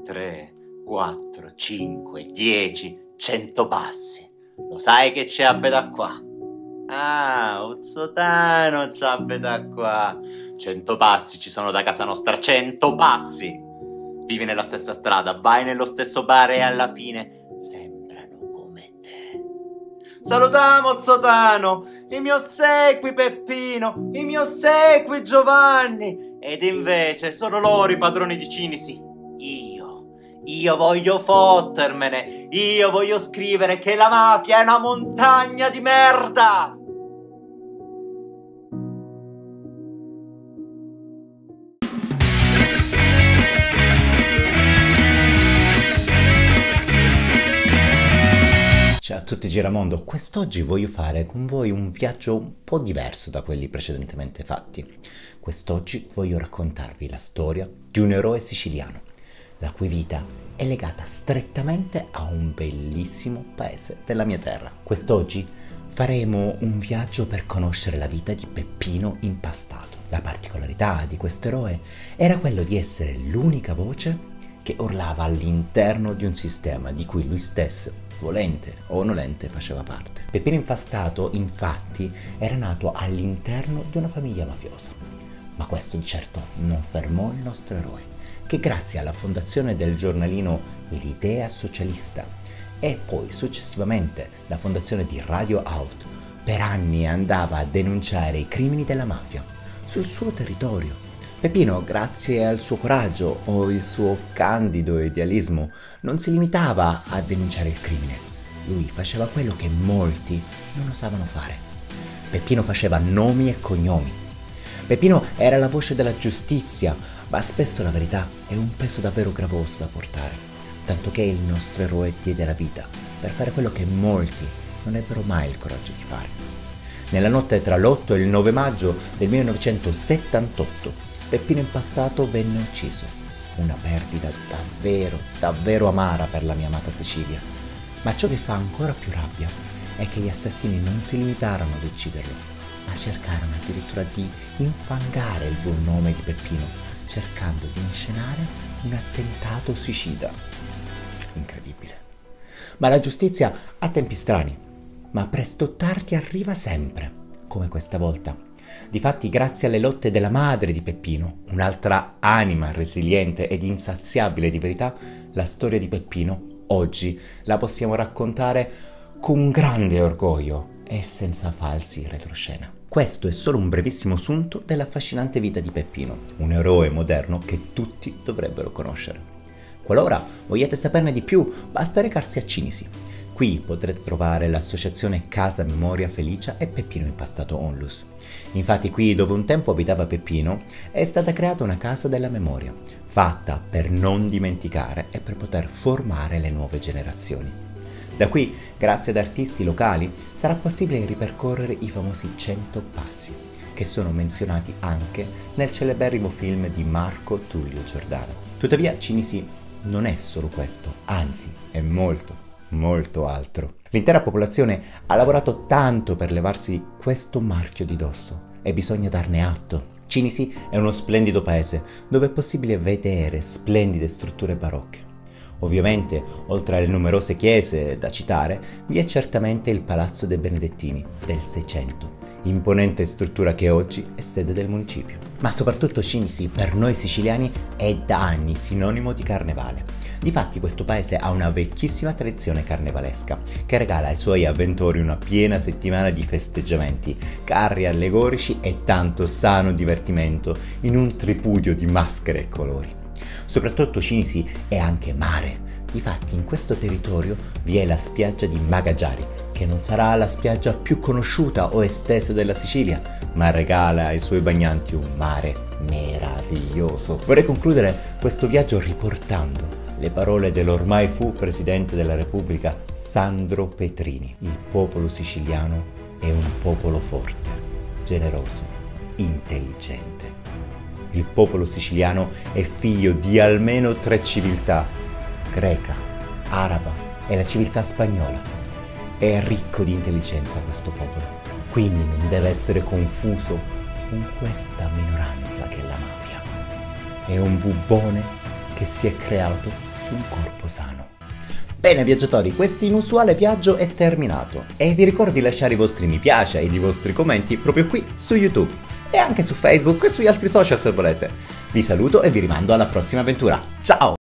3, 4, 5, 10, 100 passi. Lo sai che c'è abita qua? Ah, Uzzotano c'è abita qua. 100 passi ci sono da casa nostra, 100 passi. Vivi nella stessa strada, vai nello stesso bar e alla fine sembrano come te. Salutiamo Uzzotano, i mio ossequi Peppino, i mio ossequi Giovanni. Ed invece sono loro i padroni di Cinisi. Io voglio fottermene, io voglio scrivere che la mafia è una montagna di merda! Ciao a tutti Giramondo, quest'oggi voglio fare con voi un viaggio un po' diverso da quelli precedentemente fatti. Quest'oggi voglio raccontarvi la storia di un eroe siciliano, la cui vita è legata strettamente a un bellissimo paese della mia terra. Quest'oggi faremo un viaggio per conoscere la vita di Peppino Impastato. La particolarità di quest'eroe era quello di essere l'unica voce che urlava all'interno di un sistema di cui lui stesso, volente o nolente, faceva parte. Peppino Impastato, infatti, era nato all'interno di una famiglia mafiosa. Ma questo di certo non fermò il nostro eroe, che grazie alla fondazione del giornalino L'Idea Socialista e poi successivamente la fondazione di Radio Out, per anni andava a denunciare i crimini della mafia sul suo territorio. Peppino, grazie al suo coraggio o il suo candido idealismo, non si limitava a denunciare il crimine. Lui faceva quello che molti non osavano fare. Peppino faceva nomi e cognomi. Peppino era la voce della giustizia, ma spesso la verità è un peso davvero gravoso da portare, tanto che il nostro eroe diede la vita per fare quello che molti non ebbero mai il coraggio di fare. Nella notte tra l'8 e il 9 maggio del 1978, Peppino Impastato venne ucciso. Una perdita davvero, davvero amara per la mia amata Sicilia. Ma ciò che fa ancora più rabbia è che gli assassini non si limitarono ad ucciderlo, ma cercarono addirittura di infangare il buon nome di Peppino, cercando di inscenare un attentato suicida. Incredibile. Ma la giustizia ha tempi strani, ma presto o tardi arriva sempre, come questa volta. Difatti, grazie alle lotte della madre di Peppino, un'altra anima resiliente ed insaziabile di verità, la storia di Peppino oggi la possiamo raccontare con grande orgoglio e senza falsi retroscena. Questo è solo un brevissimo sunto dell'affascinante vita di Peppino, un eroe moderno che tutti dovrebbero conoscere. Qualora vogliate saperne di più, basta recarsi a Cinisi. Qui potrete trovare l'associazione Casa Memoria Felicia e Peppino Impastato Onlus. Infatti qui, dove un tempo abitava Peppino, è stata creata una casa della memoria, fatta per non dimenticare e per poter formare le nuove generazioni. Da qui, grazie ad artisti locali, sarà possibile ripercorrere i famosi 100 passi, che sono menzionati anche nel celeberrimo film di Marco Tullio Giordano. Tuttavia, Cinisi non è solo questo, anzi, è molto altro. L'intera popolazione ha lavorato tanto per levarsi questo marchio di dosso e bisogna darne atto. Cinisi è uno splendido paese dove è possibile vedere splendide strutture barocche. Ovviamente, oltre alle numerose chiese da citare, vi è certamente il Palazzo dei Benedettini del 600, imponente struttura che oggi è sede del municipio. Ma soprattutto Cinisi, per noi siciliani, è da anni sinonimo di carnevale. Difatti questo paese ha una vecchissima tradizione carnevalesca che regala ai suoi avventori una piena settimana di festeggiamenti, carri allegorici e tanto sano divertimento in un tripudio di maschere e colori. Soprattutto Cinisi è anche mare. Difatti in questo territorio vi è la spiaggia di Magagiari, che non sarà la spiaggia più conosciuta o estesa della Sicilia, ma regala ai suoi bagnanti un mare meraviglioso. Vorrei concludere questo viaggio riportando le parole dell'ormai fu Presidente della Repubblica Sandro Petrini. Il popolo siciliano è un popolo forte, generoso, intelligente. Il popolo siciliano è figlio di almeno 3 civiltà, greca, araba e la civiltà spagnola. È ricco di intelligenza questo popolo, quindi non deve essere confuso con questa minoranza che è la mafia. È un bubbone che si è creato su un corpo sano. Bene viaggiatori, questo inusuale viaggio è terminato e vi ricordo di lasciare i vostri mi piace e i vostri commenti proprio qui su YouTube e anche su Facebook e sugli altri social se volete. Vi saluto e vi rimando alla prossima avventura. Ciao!